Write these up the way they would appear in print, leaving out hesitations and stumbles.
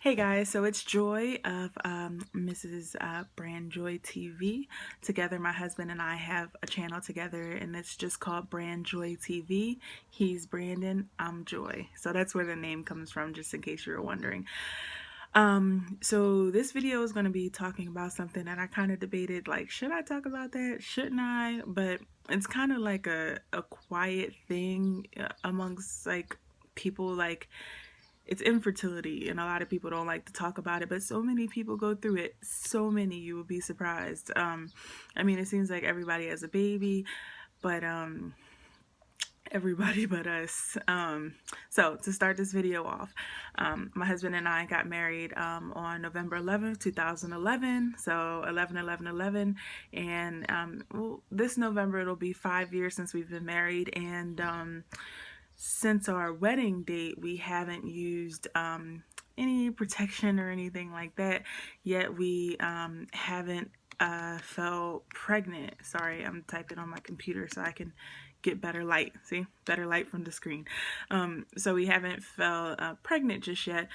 Hey guys, so it's Joy of Mrs. Brand Joy TV. Together, my husband and I have a channel together, and it's just called Brand Joy TV. He's Brandon, I'm Joy. So that's where the name comes from, just in case you were wondering. So this video is going to be talking about something that I kind of debated, like, should I talk about that? Shouldn't I? But it's kind of like a quiet thing amongst like people, like it's infertility, and a lot of people don't like to talk about it, but so many people go through it. So many, you will be surprised. I mean, it seems like everybody has a baby, but everybody but us. So to start this video off, my husband and I got married on November 11th, 2011. So 11/11/11, and well, this November it'll be 5 years since we've been married, and since our wedding date, we haven't used any protection or anything like that. Yet we haven't felt pregnant. Sorry, I'm typing on my computer so I can get better light. See, better light from the screen. So we haven't felt pregnant just yet.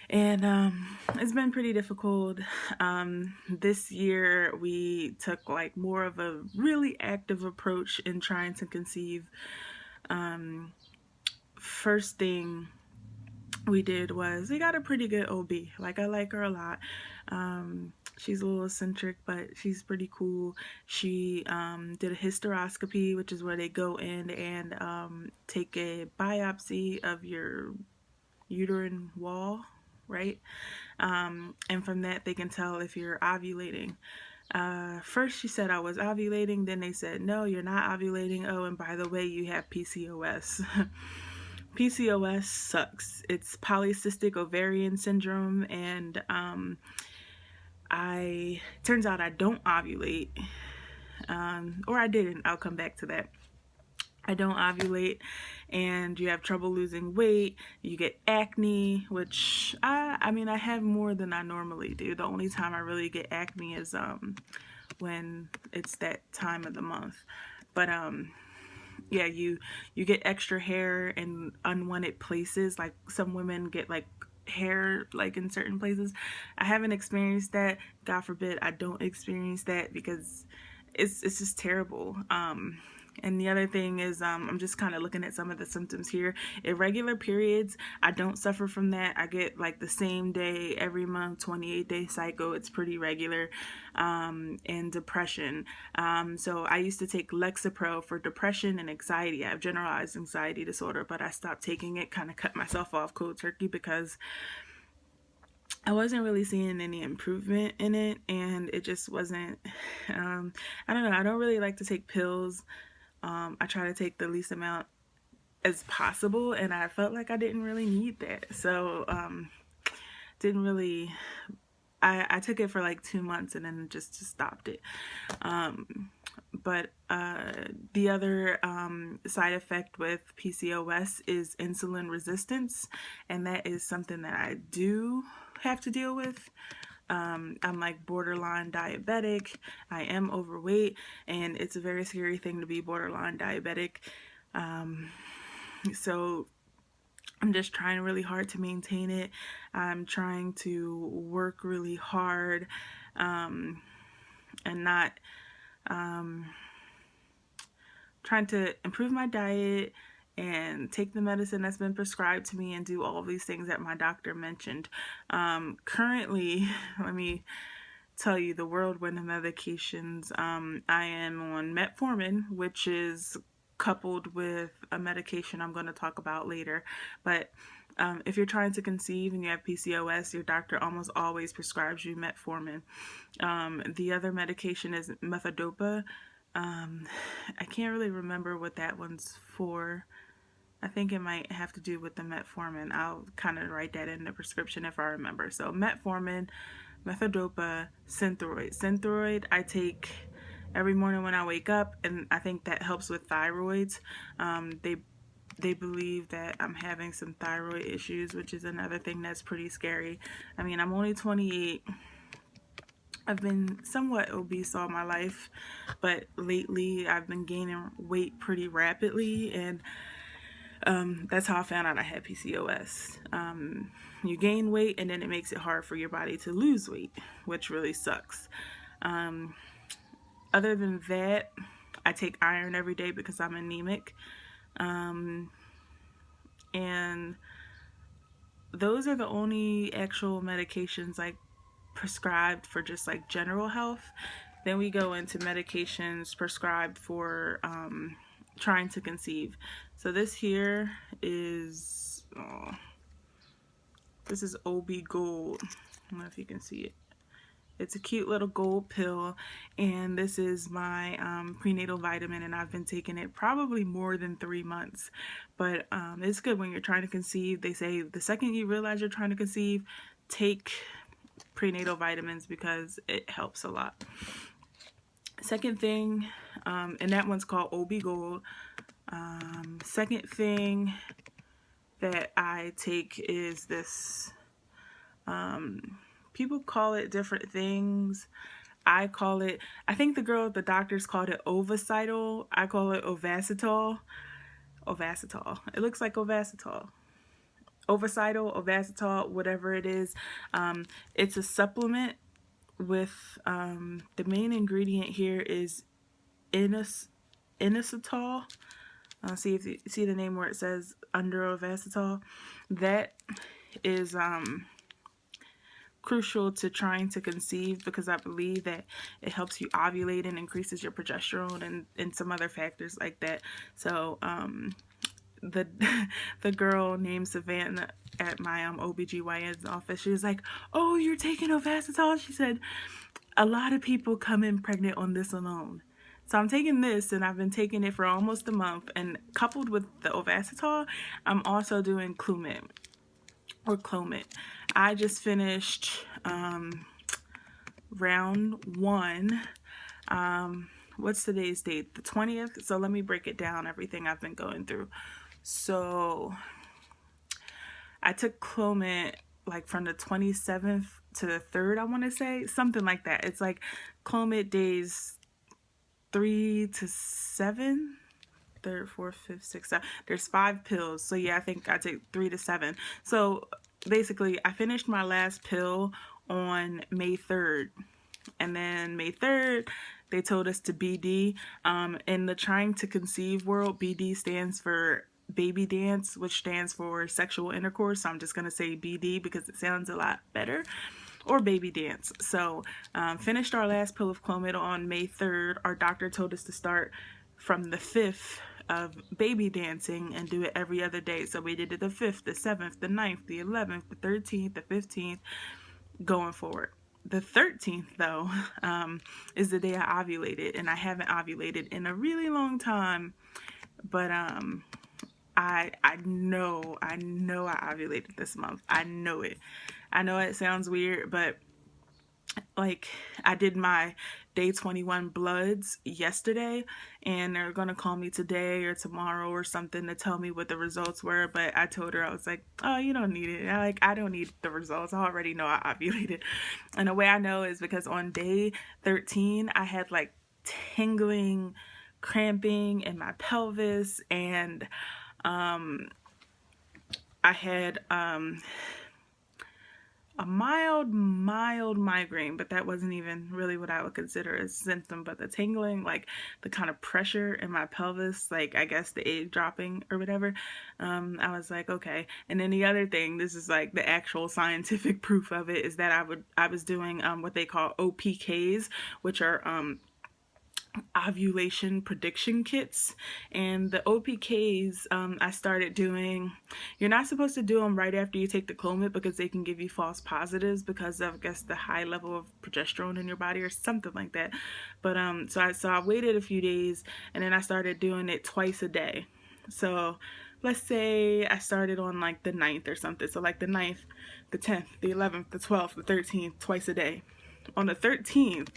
And it's been pretty difficult. This year we took like more of a really active approach in trying to conceive. First thing we did was we got a pretty good OB. Like, I like her a lot. She's a little eccentric, but she's pretty cool. She did a hysteroscopy, which is where they go in and take a biopsy of your uterine wall, right? And from that they can tell if you're ovulating. First she said I was ovulating, then they said no, you're not ovulating. Oh, and by the way, you have PCOS. PCOS sucks. It's polycystic ovarian syndrome, and I turns out I don't ovulate, or I didn't. I'll come back to that. I don't ovulate, and you have trouble losing weight. You get acne, which I mean I have more than I normally do. The only time I really get acne is when it's that time of the month. But yeah, you get extra hair in unwanted places. Like, some women get like hair like in certain places. I haven't experienced that. God forbid I don't experience that, because it's just terrible. And the other thing is, I'm just kind of looking at some of the symptoms here. Irregular periods, I don't suffer from that. I get like the same day every month, 28-day cycle. It's pretty regular. And depression. So I used to take Lexapro for depression and anxiety. I have generalized anxiety disorder, but I stopped taking it, kind of cut myself off cold turkey, because I wasn't really seeing any improvement in it, and it just wasn't, I don't know, I don't really like to take pills. I try to take the least amount as possible, and I felt like I didn't really need that. So, didn't really, I took it for like 2 months and then just stopped it. But the other side effect with PCOS is insulin resistance, and that is something that I do have to deal with. I'm like borderline diabetic. I am overweight, and it's a very scary thing to be borderline diabetic. So I'm just trying really hard to maintain it. I'm trying to work really hard, and not trying to improve my diet and take the medicine that's been prescribed to me and do all of these things that my doctor mentioned. Currently, let me tell you the whirlwind of medications. I am on metformin, which is coupled with a medication I'm going to talk about later. But if you're trying to conceive and you have PCOS, your doctor almost always prescribes you metformin. The other medication is methodopa. I can't really remember what that one's for. I think it might have to do with the metformin. I'll kind of write that in the prescription if I remember. So metformin, methodopa, Synthroid. Synthroid I take every morning when I wake up, and I think that helps with thyroids. They believe that I'm having some thyroid issues, which is another thing that's pretty scary. I mean, I'm only 28. I've been somewhat obese all my life, but lately I've been gaining weight pretty rapidly, and That's how I found out I had PCOS. You gain weight and then it makes it hard for your body to lose weight, which really sucks. Other than that, I take iron every day because I'm anemic. And those are the only actual medications like prescribed for just like general health. Then we go into medications prescribed for trying to conceive. So this here is this is OB Gold. I don't know if you can see it. It's a cute little gold pill, and this is my prenatal vitamin, and I've been taking it probably more than 3 months. But it's good when you're trying to conceive. They say the second you realize you're trying to conceive, take prenatal vitamins because it helps a lot. Second thing, and that one's called OB Gold. Second thing that I take is this, people call it different things. I think the doctors called it Ovacital. I call it Ovacitol. It looks like Ovacitol. Ovacital, Ovacitol, whatever it is. It's a supplement with, the main ingredient here is inositol. See if you see the name where it says under Ovacitol. That is crucial to trying to conceive because I believe that it helps you ovulate and increases your progesterone and some other factors like that. So the girl named Savannah at my OBGYN's office, she was like, "Oh, you're taking Ovacitol?" She said, "A lot of people come in pregnant on this alone." So I'm taking this, and I've been taking it for almost a month, and coupled with the Ovacitol, I'm also doing Clomid. I just finished round 1. What's today's date? The 20th. So let me break it down, everything I've been going through. So I took Clomid like from the 27th to the 3rd, I want to say, something like that. It's like Clomid days 3 to 7. 3rd, 4th, 5th, 6th, 7th. There's 5 pills. So yeah, I think I take 3 to 7. So basically, I finished my last pill on May 3rd. And then May 3rd, they told us to BD. In the trying to conceive world, BD stands for baby dance, which stands for sexual intercourse. So I'm just going to say BD because it sounds a lot better. Or baby dance. So finished our last pill of Clomid on May 3rd. Our doctor told us to start from the 5th of baby dancing and do it every other day. So we did it the 5th, the 7th, the 9th, the 11th, the 13th, the 15th, going forward. The 13th, though, is the day I ovulated, and I haven't ovulated in a really long time. But I know I ovulated this month. I know it. I know it sounds weird, but like I did my day 21 bloods yesterday, and they're gonna call me today or tomorrow or something to tell me what the results were. But I told her, I was like, "Oh, you don't need it. I don't need the results. I already know I ovulated." And the way I know is because on day 13 I had like tingling, cramping in my pelvis, and I had a mild migraine, but that wasn't even really what I would consider a symptom. But the tingling, like the kind of pressure in my pelvis, like I guess the egg dropping or whatever, I was like, okay. And then the other thing, this is like the actual scientific proof of it, is that I was doing what they call OPKs, which are ovulation prediction kits. And the OPKs, I started doing, you're not supposed to do them right after you take the Clomid because they can give you false positives because of, I guess, the high level of progesterone in your body or something like that. But so I waited a few days, and then I started doing it twice a day. So let's say I started on like the 9th or something. So like the 9th, the 10th, the 11th, the 12th, the 13th, twice a day. On the 13th,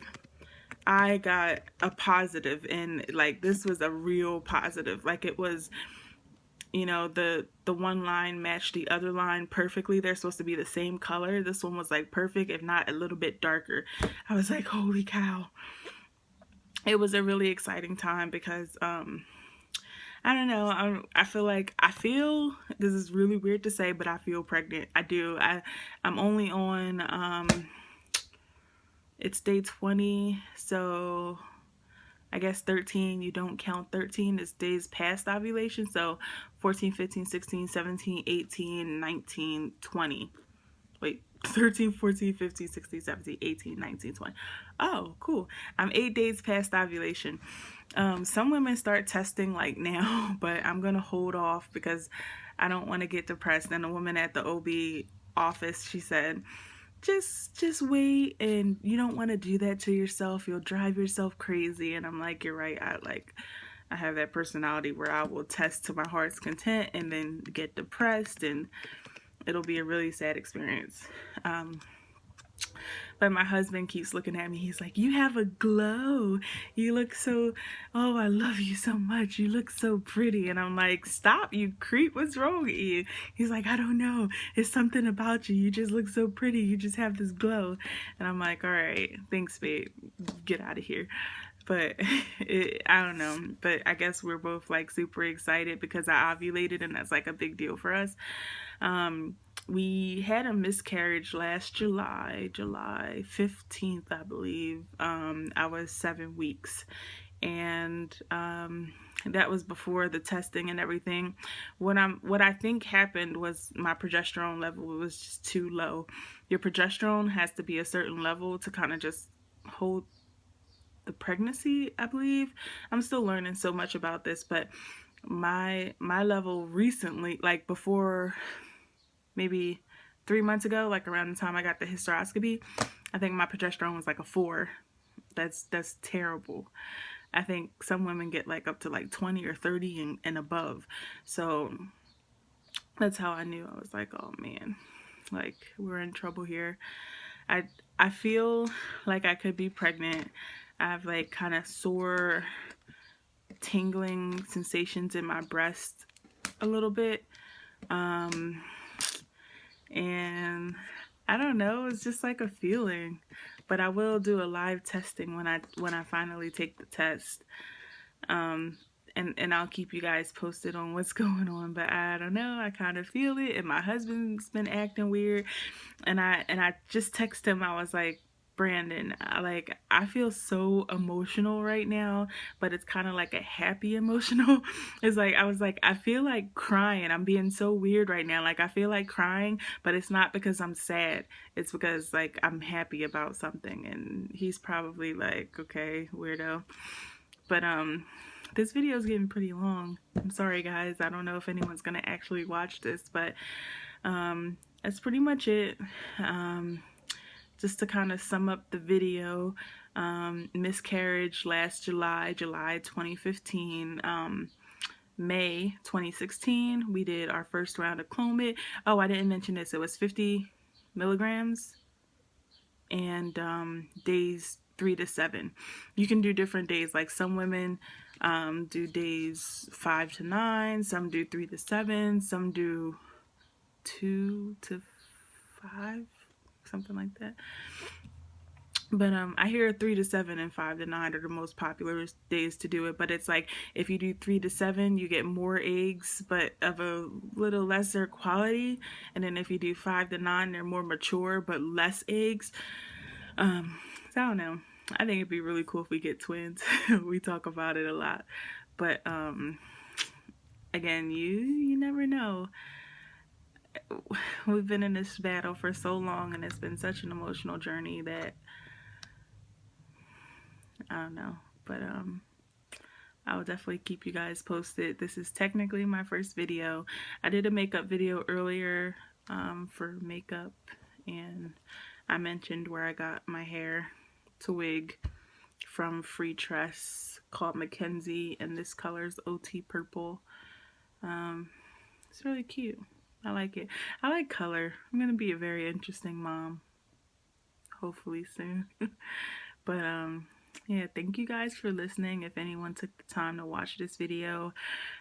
I got a positive, and like this was a real positive. Like it was, you know, the one line matched the other line perfectly. They're supposed to be the same color. This one was like perfect, if not a little bit darker. I was like, holy cow. It was a really exciting time because I don't know. I feel this is really weird to say, but I feel pregnant. I do. I'm only on it's day 20, so I guess 13, you don't count 13 as days past ovulation. So 14, 15, 16, 17, 18, 19, 20. Wait, 13, 14, 15, 16, 17, 18, 19, 20. Oh, cool. I'm 8 days past ovulation. Some women start testing like now, but I'm going to hold off because I don't want to get depressed. And a woman at the OB office, she said, just wait, and you don't want to do that to yourself. You'll drive yourself crazy. And I'm like, you're right. I have that personality where I will test to my heart's content and then get depressed, and it'll be a really sad experience. But my husband keeps looking at me. He's like, you have a glow. You look so, oh, I love you so much. You look so pretty. And I'm like, stop, you creep. What's wrong with you? He's like, I don't know. It's something about you. You just look so pretty. You just have this glow. And I'm like, all right, thanks, babe. Get out of here. But I don't know. But I guess we're both like super excited because I ovulated, and that's like a big deal for us. We had a miscarriage last July 15th, I believe. I was 7 weeks, and that was before the testing and everything. What I think happened was my progesterone level was just too low. Your progesterone has to be a certain level to kind of just hold the pregnancy, I believe. I'm still learning so much about this, but my level recently, like before, maybe 3 months ago, like around the time I got the hysteroscopy, I think my progesterone was like a 4. That's terrible. I think some women get like up to like 20 or 30 and above. So that's how I knew. I was like, oh man, like we're in trouble here. I feel like I could be pregnant. I have like kind of sore, tingling sensations in my breast a little bit. And I don't know, it's just like a feeling. But I will do a live testing when I finally take the test. And I'll keep you guys posted on what's going on. But I don't know, I kind of feel it, and my husband's been acting weird. And I just texted him. I was like, Brandon, I feel so emotional right now, but it's kind of like a happy emotional. It's like I was like, I feel like crying. I'm being so weird right now. Like I feel like crying, but it's not because I'm sad. It's because like I'm happy about something. And he's probably like, okay, weirdo. But this video is getting pretty long. I'm sorry guys. I don't know if anyone's gonna actually watch this, but that's pretty much it. Just to kind of sum up the video, miscarriage last July 2015. May 2016, we did our first round of Clomid. Oh, I didn't mention this. It was 50 milligrams and days 3 to 7. You can do different days. Like some women do days 5 to 9, some do 3 to 7, some do 2 to 5, something like that. But I hear 3 to 7 and 5 to 9 are the most popular days to do it. But it's like if you do 3 to 7, you get more eggs, but of a little lesser quality. And then if you do 5 to 9, they're more mature, but less eggs. So I don't know. I think it'd be really cool if we get twins. We talk about it a lot. But again, you never know. We've been in this battle for so long, and it's been such an emotional journey that I don't know. But I will definitely keep you guys posted. This is technically my first video. I did a makeup video earlier for makeup, and I mentioned where I got my hair to wig from Free Tress called Mackenzie, and this color is OT Purple. It's really cute. I like it. I like color. I'm gonna be a very interesting mom, hopefully soon. But yeah, thank you guys for listening. If anyone took the time to watch this video,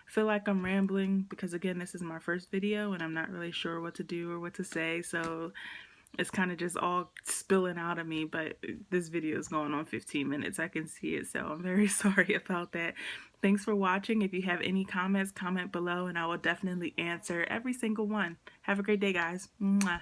I feel like I'm rambling because again, this is my first video and I'm not really sure what to do or what to say, so it's kind of just all spilling out of me. But this video is going on 15 minutes. I can see it, so I'm very sorry about that. Thanks for watching. If you have any comments, comment below and I will definitely answer every single one. Have a great day, guys. Mwah.